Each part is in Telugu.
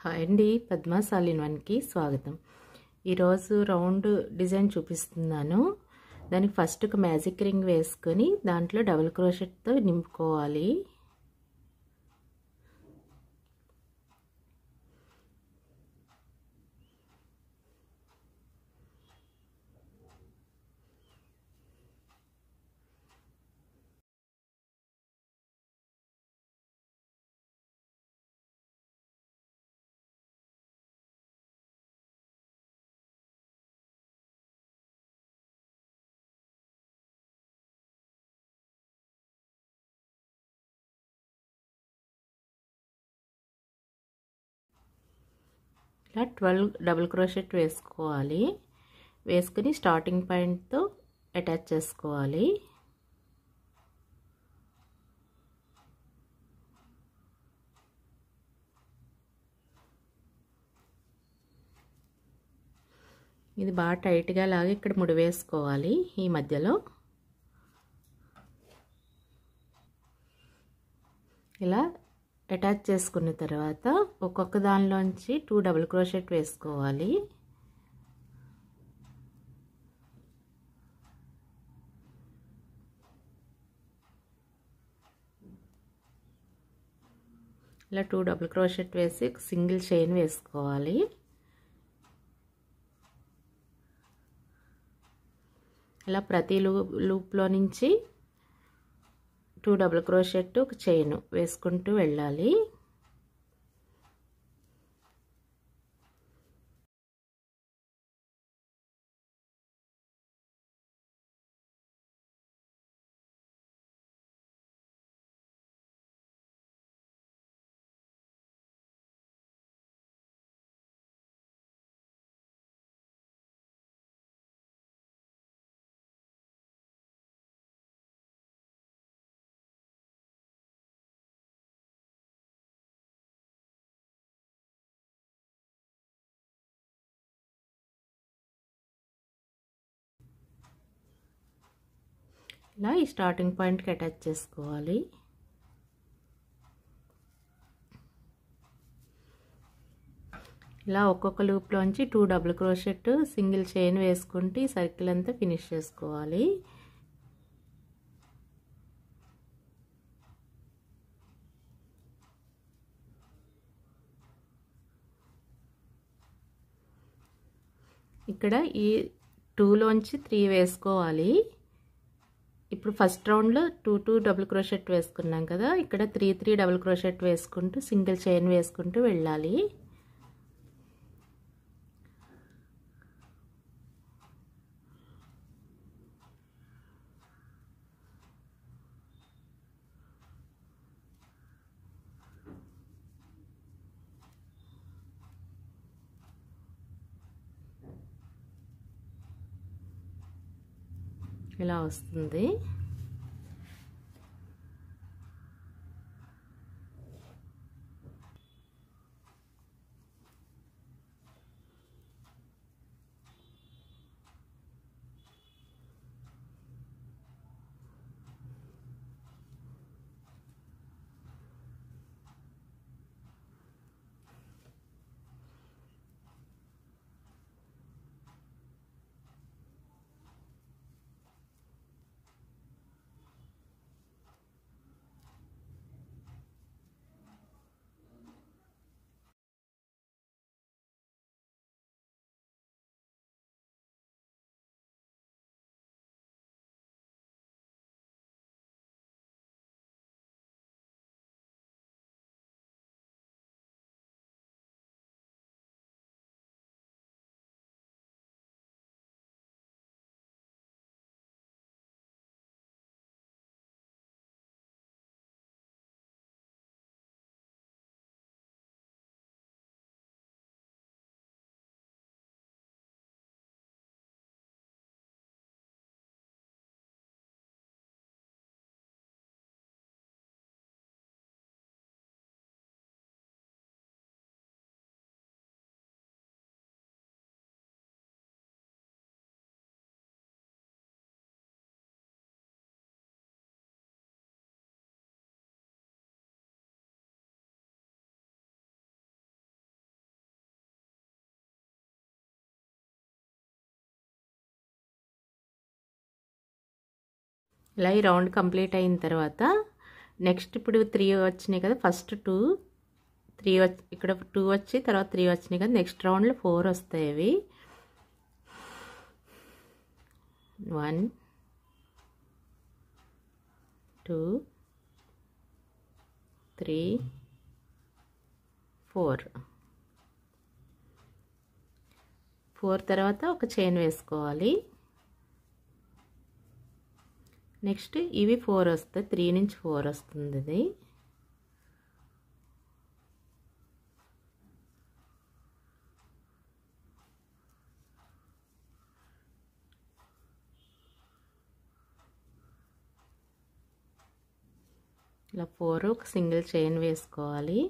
హాయ్ అండి, పద్మా సాలిన్ వన్కి స్వాగతం. ఈరోజు రౌండ్ డిజైన్ చూపిస్తున్నాను. దానికి ఫస్ట్ ఒక మ్యాజిక్ రింగ్ వేసుకొని దాంట్లో డబుల్ క్రోషెట్తో నింపుకోవాలి. ఇలా 12 డబుల్ క్రోషెట్ వేసుకోవాలి. వేసుకుని స్టార్టింగ్ పాయింట్తో అటాచ్ చేసుకోవాలి. ఇది బాగా టైట్గా లాగా ఇక్కడ ముడి వేసుకోవాలి. ఈ మధ్యలో ఇలా అటాచ్ చేసుకున్న తర్వాత ఒక్కొక్క దానిలోంచి 2 డబుల్ క్రోషెట్ వేసుకోవాలి. ఇలా 2 డబుల్ క్రోషెట్ వేసి సింగిల్ చైన్ వేసుకోవాలి. ఇలా ప్రతి లూప్లో నుంచి 2 డబుల్ క్రోషెట్ ఒక చైన్ వేసుకుంటూ వెళ్ళాలి. ఇలా ఈ స్టార్టింగ్ పాయింట్కి అటాచ్ చేసుకోవాలి. ఇలా ఒక్కొక్క లూప్లోంచి 2 డబుల్ క్రోషెట్ సింగిల్ చైన్ వేసుకుంటూ ఈ సర్కిల్ అంతా ఫినిష్ చేసుకోవాలి. ఇక్కడ ఈ 2లోంచి 3 వేసుకోవాలి. ఇప్పుడు ఫస్ట్ రౌండ్లో 2 డబుల్ క్రోషెట్ వేసుకున్నాం కదా, ఇక్కడ 3 డబుల్ క్రోషెట్ వేసుకుంటూ సింగిల్ చైన్ వేసుకుంటూ వెళ్ళాలి. ఇలా వస్తుంది. ఇలా ఈ రౌండ్ కంప్లీట్ అయిన తర్వాత నెక్స్ట్ ఇప్పుడు 3 వచ్చినాయి కదా, ఫస్ట్ 2 3 ఇక్కడ 2 వచ్చి తర్వాత 3 వచ్చినాయి కదా, నెక్స్ట్ రౌండ్లో 4 వస్తాయి. అవి 1 2 3 4 తర్వాత ఒక చైన్ వేసుకోవాలి. నెక్స్ట్ ఇవి 4 వస్తాయి, 3 నుంచి 4 వస్తుంది. ఇది ఇలా 4 ఒక సింగిల్ చైన్ వేసుకోవాలి.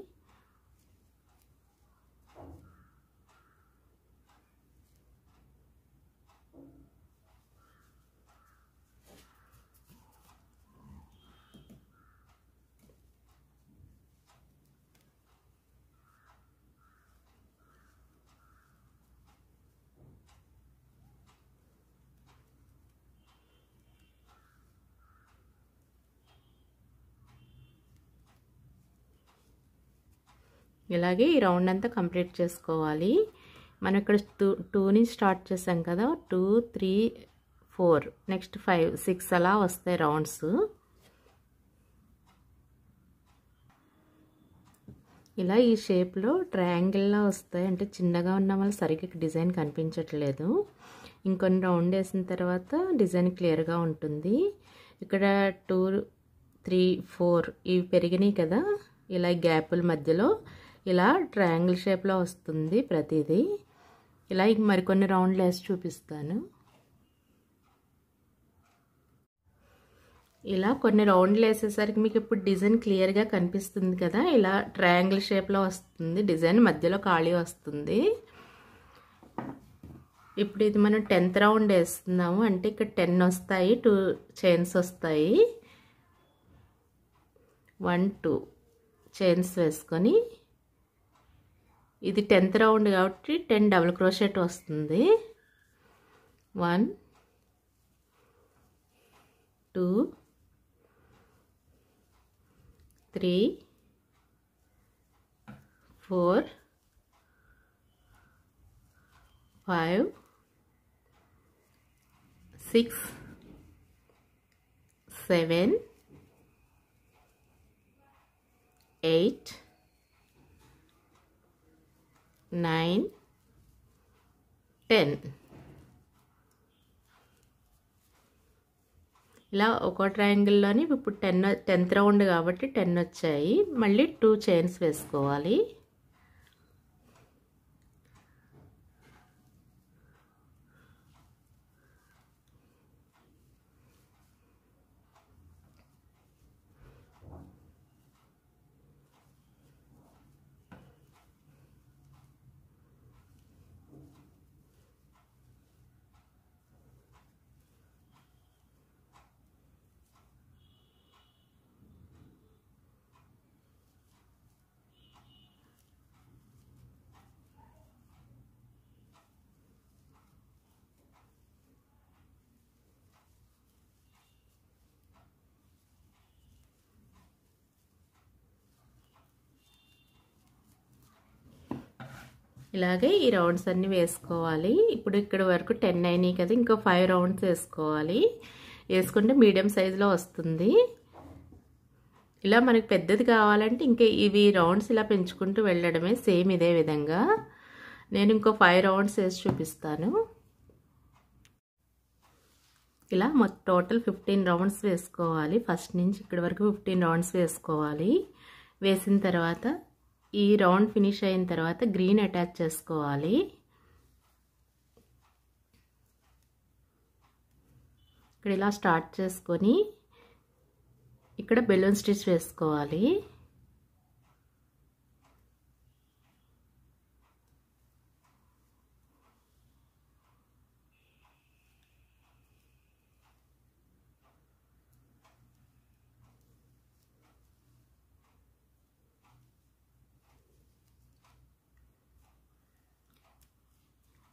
ఇలాగే ఈ రౌండ్ అంతా కంప్లీట్ చేసుకోవాలి. మనం ఇక్కడ 2 నుంచి స్టార్ట్ చేసాం కదా, 2 3 4 నెక్స్ట్ 5 6 అలా వస్తాయి రౌండ్స్. ఇలా ఈ షేప్లో ట్రయాంగిల్లా వస్తాయి. అంటే చిన్నగా ఉన్న వల్ల సరిగ్గా డిజైన్ కనిపించట్లేదు. ఇంకొన్ని రౌండ్ వేసిన తర్వాత డిజైన్ క్లియర్గా ఉంటుంది. ఇక్కడ 2 3 4 ఇవి పెరిగినాయి కదా, ఇలా గ్యాపుల మధ్యలో ఇలా ట్రయాంగిల్ షేప్లో వస్తుంది ప్రతిదీ. ఇలా మరికొన్ని రౌండ్లు వేసి చూపిస్తాను. ఇలా కొన్ని రౌండ్లు వేసేసరికి మీకు ఇప్పుడు డిజైన్ క్లియర్గా కనిపిస్తుంది కదా. ఇలా ట్రయాంగిల్ షేప్లో వస్తుంది డిజైన్, మధ్యలో ఖాళీ వస్తుంది. ఇప్పుడు ఇది మనం 10th రౌండ్ వేస్తున్నాము. అంటే ఇక్కడ 10 వస్తాయి, 2 చైన్స్ వస్తాయి. 1 2 చైన్స్ వేసుకొని, ఇది 10th రౌండ్ కాబట్టి 10 డబుల్ క్రోషెట్ వస్తుంది. 1 2 3 4 5 6 7 8 9 10. ఇలా ఒక ట్రయాంగిల్లోని ఇప్పుడు 10th రౌండ్ కాబట్టి 10 వచ్చాయి. మళ్ళీ 2 చైన్స్ వేసుకోవాలి. ఇలాగే ఈ రౌండ్స్ అన్నీ వేసుకోవాలి. ఇప్పుడు ఇక్కడ వరకు 10 అయినాయి కదా, ఇంకో 5 రౌండ్స్ వేసుకోవాలి. వేసుకుంటే మీడియం సైజులో వస్తుంది. ఇలా మనకి పెద్దది కావాలంటే ఇంకా ఇవి రౌండ్స్ ఇలా పెంచుకుంటూ వెళ్ళడమే, సేమ్ ఇదే విధంగా. నేను ఇంకో 5 రౌండ్స్ వేసి చూపిస్తాను. ఇలా మొత్తం టోటల్ 15 రౌండ్స్ వేసుకోవాలి. ఫస్ట్ నుంచి ఇక్కడ వరకు 15 రౌండ్స్ వేసుకోవాలి. వేసిన తర్వాత ఈ రౌండ్ ఫినిష్ అయిన తర్వాత గ్రీన్ అటాచ్ చేసుకోవాలి. ఇక్కడ ఇలా స్టార్ట్ చేసుకొని ఇక్కడ బెలూన్ స్టిచ్ వేసుకోవాలి.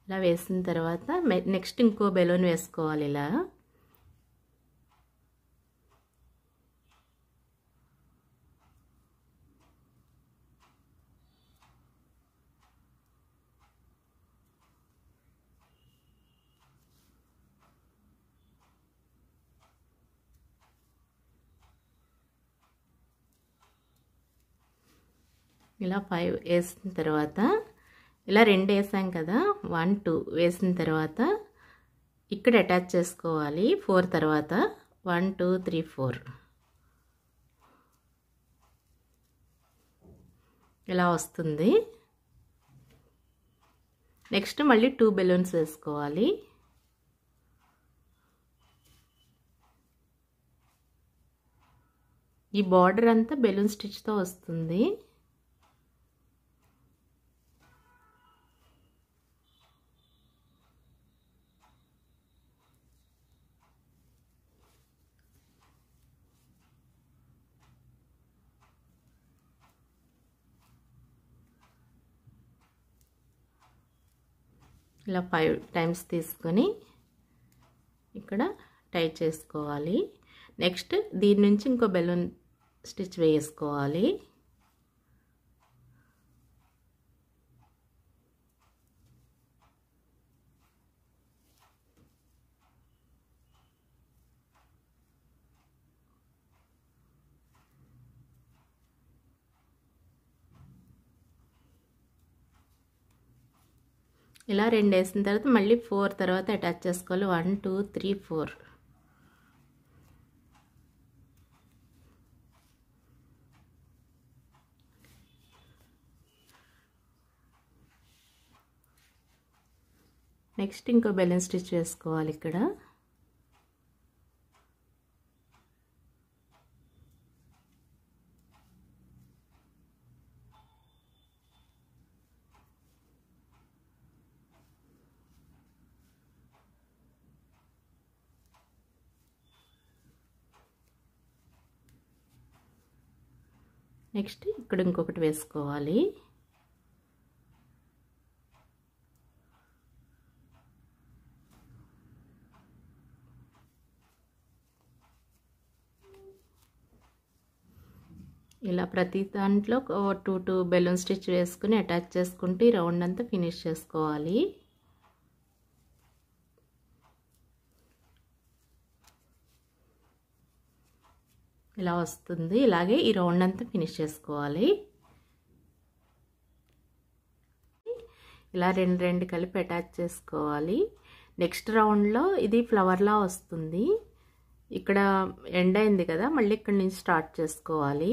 ఇలా వేసిన తర్వాత నెక్స్ట్ ఇంకో బెలూన్ వేసుకోవాలి. ఇలా ఇలా 5 వేసిన తర్వాత ఇలా 2 వేసాం కదా, 1 2 వేసిన తర్వాత ఇక్కడ అటాచ్ చేసుకోవాలి. 4 తర్వాత 1 2 3 4 ఇలా వస్తుంది. నెక్స్ట్ మళ్ళీ 2 బెలూన్స్ వేసుకోవాలి. ఈ బార్డర్ అంతా బెలూన్ స్టిచ్తో వస్తుంది. ఇలా 5 టైమ్స్ తీసుకొని ఇక్కడ టై చేసుకోవాలి. నెక్స్ట్ దీని నుంచి ఇంకో బెలూన్ స్టిచ్ వేసుకోవాలి. ఇలా 2 వేసిన తర్వాత మళ్ళీ 4 తర్వాత అటాచ్ చేసుకోవాలి. 1 2 3 4 నెక్స్ట్ ఇంకో బెలూన్ స్టిచ్ వేసుకోవాలి. ఇక్కడ నెక్స్ట్ ఇక్కడ ఇంకొకటి వేసుకోవాలి. ఇలా ప్రతి దాంట్లో 2 బెలూన్ స్టిచ్ వేసుకుని అటాచ్ చేసుకుంటూ ఈ రౌండ్ అంతా ఫినిష్ చేసుకోవాలి. ఇలా వస్తుంది. ఇలాగే ఈ రౌండ్ అంతా ఫినిష్ చేసుకోవాలి. ఇలా 2 కలిపి అటాచ్ చేసుకోవాలి. నెక్స్ట్ రౌండ్లో ఇది ఫ్లవర్లా వస్తుంది. ఇక్కడ ఎండ్ అయింది కదా, మళ్ళీ ఇక్కడ నుంచి స్టార్ట్ చేసుకోవాలి.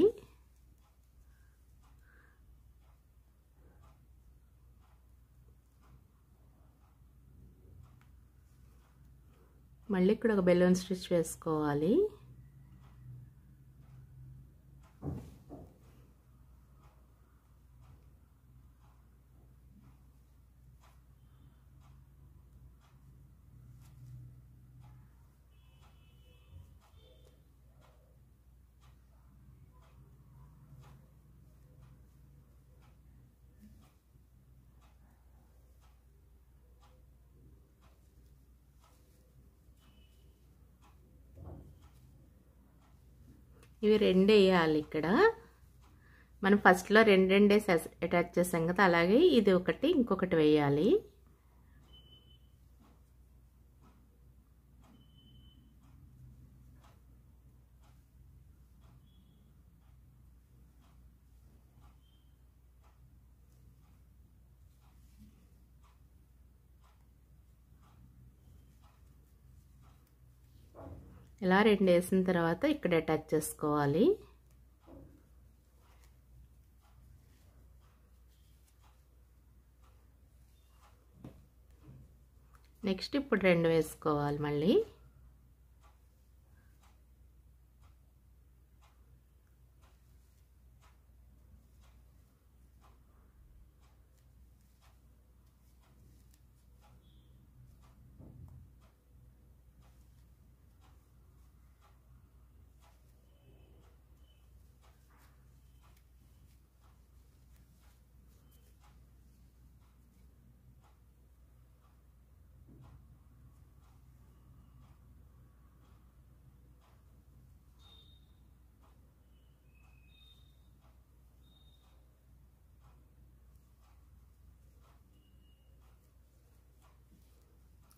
మళ్ళీ ఇక్కడ ఒక బెలూన్ స్టిచ్ వేసుకోవాలి. ఇవి 2 వేయాలి. ఇక్కడ మనం ఫస్ట్లో 2 వేసి అటాచ్ చేసాం కదా, అలాగే ఇది ఒకటి ఇంకొకటి వేయాలి. ఇలా 2 వేసిన తర్వాత ఇక్కడ అటాచ్ చేసుకోవాలి. నెక్స్ట్ ఇప్పుడు 2 వేసుకోవాలి. మళ్ళీ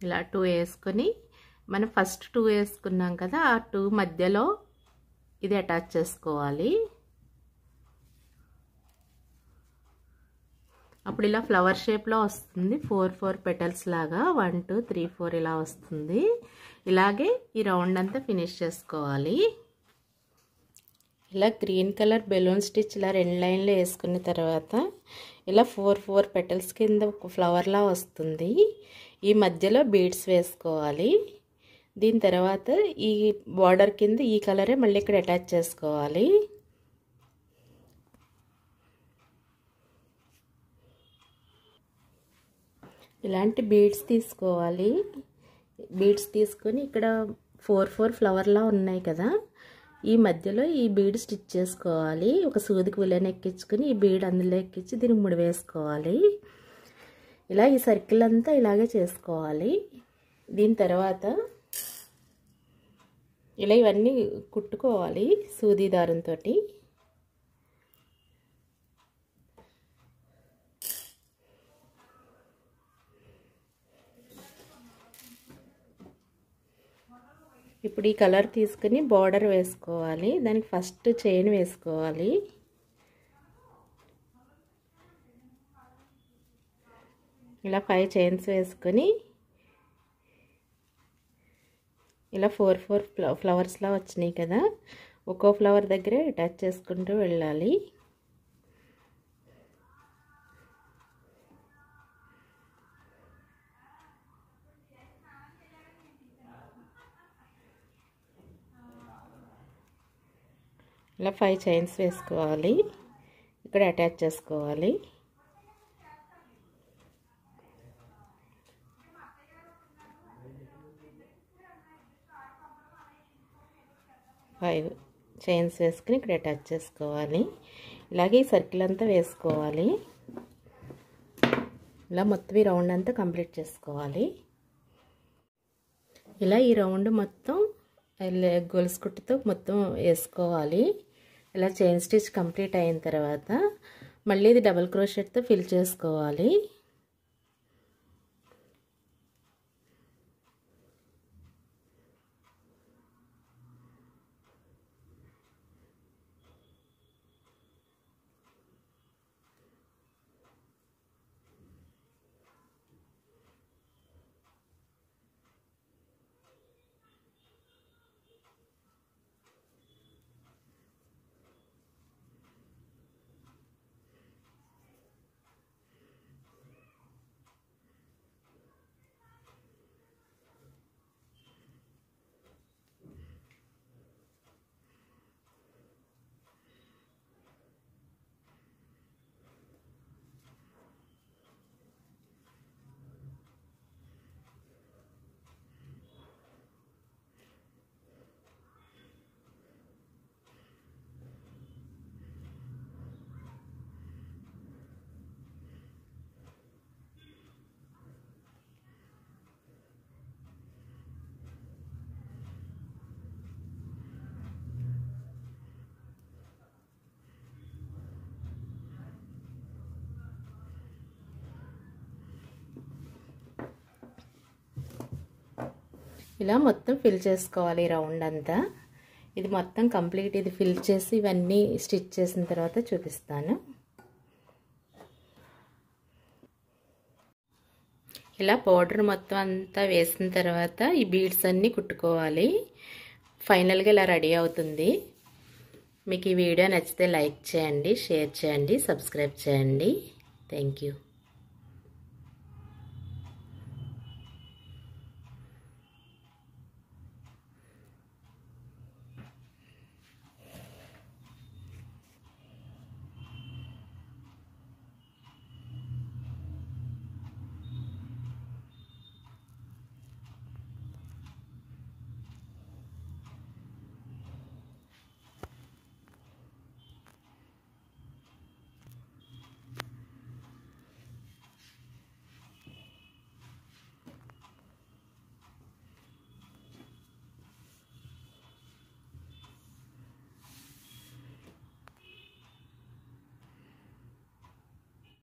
ఇలా 2 వేసుకొని మనం ఫస్ట్ 2 వేసుకున్నాం కదా, ఆ 2 మధ్యలో ఇది అటాచ్ చేసుకోవాలి. అప్పుడు ఇలా ఫ్లవర్ షేప్లో వస్తుంది, 4 పెటల్స్ లాగా 1 2 3 4 ఇలా వస్తుంది. ఇలాగే ఈ రౌండ్ అంతా ఫినిష్ చేసుకోవాలి. ఇలా గ్రీన్ కలర్ బెలూన్ స్టిచ్ ఇలా 2 లైన్లు వేసుకున్న తర్వాత ఇలా 4 పెటల్స్ కింద ఒక ఫ్లవర్లా వస్తుంది. ఈ మధ్యలో బీడ్స్ వేసుకోవాలి. దీని తర్వాత ఈ బార్డర్ కింద ఈ కలరే మళ్ళీ ఇక్కడ అటాచ్ చేసుకోవాలి. ఇలాంటి బీడ్స్ తీసుకోవాలి. బీడ్స్ తీసుకొని ఇక్కడ 4 ఫ్లవర్లా ఉన్నాయి కదా, ఈ మధ్యలో ఈ బీడ్ స్టిచ్ చేసుకోవాలి. ఒక సూదికి ఉలెన్ ఎక్కించుకొని ఈ బీడ్ అందులో ఎక్కించి దీనికి ముడి వేసుకోవాలి. ఇలా ఈ సర్కిల్ అంతా ఇలాగే చేసుకోవాలి. దీని తర్వాత ఇలా ఇవన్నీ కుట్టుకోవాలి సూది దారంతో. ఇప్పుడు ఈ కలర్ తీసుకుని బార్డర్ వేసుకోవాలి. దానికి ఫస్ట్ చైన్ వేసుకోవాలి. ఇలా 5 చైన్స్ వేసుకొని ఇలా 4 ఫ్లవర్స్లా వచ్చినాయి కదా, ఒక్కో ఫ్లవర్ దగ్గరే అటాచ్ చేసుకుంటూ వెళ్ళాలి. ఇలా 5 చైన్స్ వేసుకోవాలి, ఇక్కడ అటాచ్ చేసుకోవాలి. ఫైవ్ చైన్స్ వేసుకుని ఇక్కడ అటాచ్ చేసుకోవాలి. ఇలాగే ఈ సర్కిల్ అంతా వేసుకోవాలి. ఇలా మొత్తం ఈ రౌండ్ అంతా కంప్లీట్ చేసుకోవాలి. ఇలా ఈ రౌండ్ మొత్తం గొలుసు కుట్టుతో మొత్తం వేసుకోవాలి. ఇలా చైన్ స్టిచ్ కంప్లీట్ అయిన తర్వాత మళ్ళీ ఇది డబుల్ క్రోషెట్తో ఫిల్ చేసుకోవాలి. ఇలా మొత్తం ఫిల్ చేసుకోవాలి రౌండ్ అంతా. ఇది మొత్తం కంప్లీట్ ఇది ఫిల్ చేసి ఇవన్నీ స్టిచ్ చేసిన తర్వాత చూపిస్తాను. ఇలా పౌడర్ మొత్తం అంతా వేసిన తర్వాత ఈ బీడ్స్ అన్నీ కుట్టుకోవాలి. ఫైనల్గా ఇలా రెడీ అవుతుంది. మీకు ఈ వీడియో నచ్చితే లైక్ చేయండి, షేర్ చేయండి, సబ్స్క్రైబ్ చేయండి. Thank you.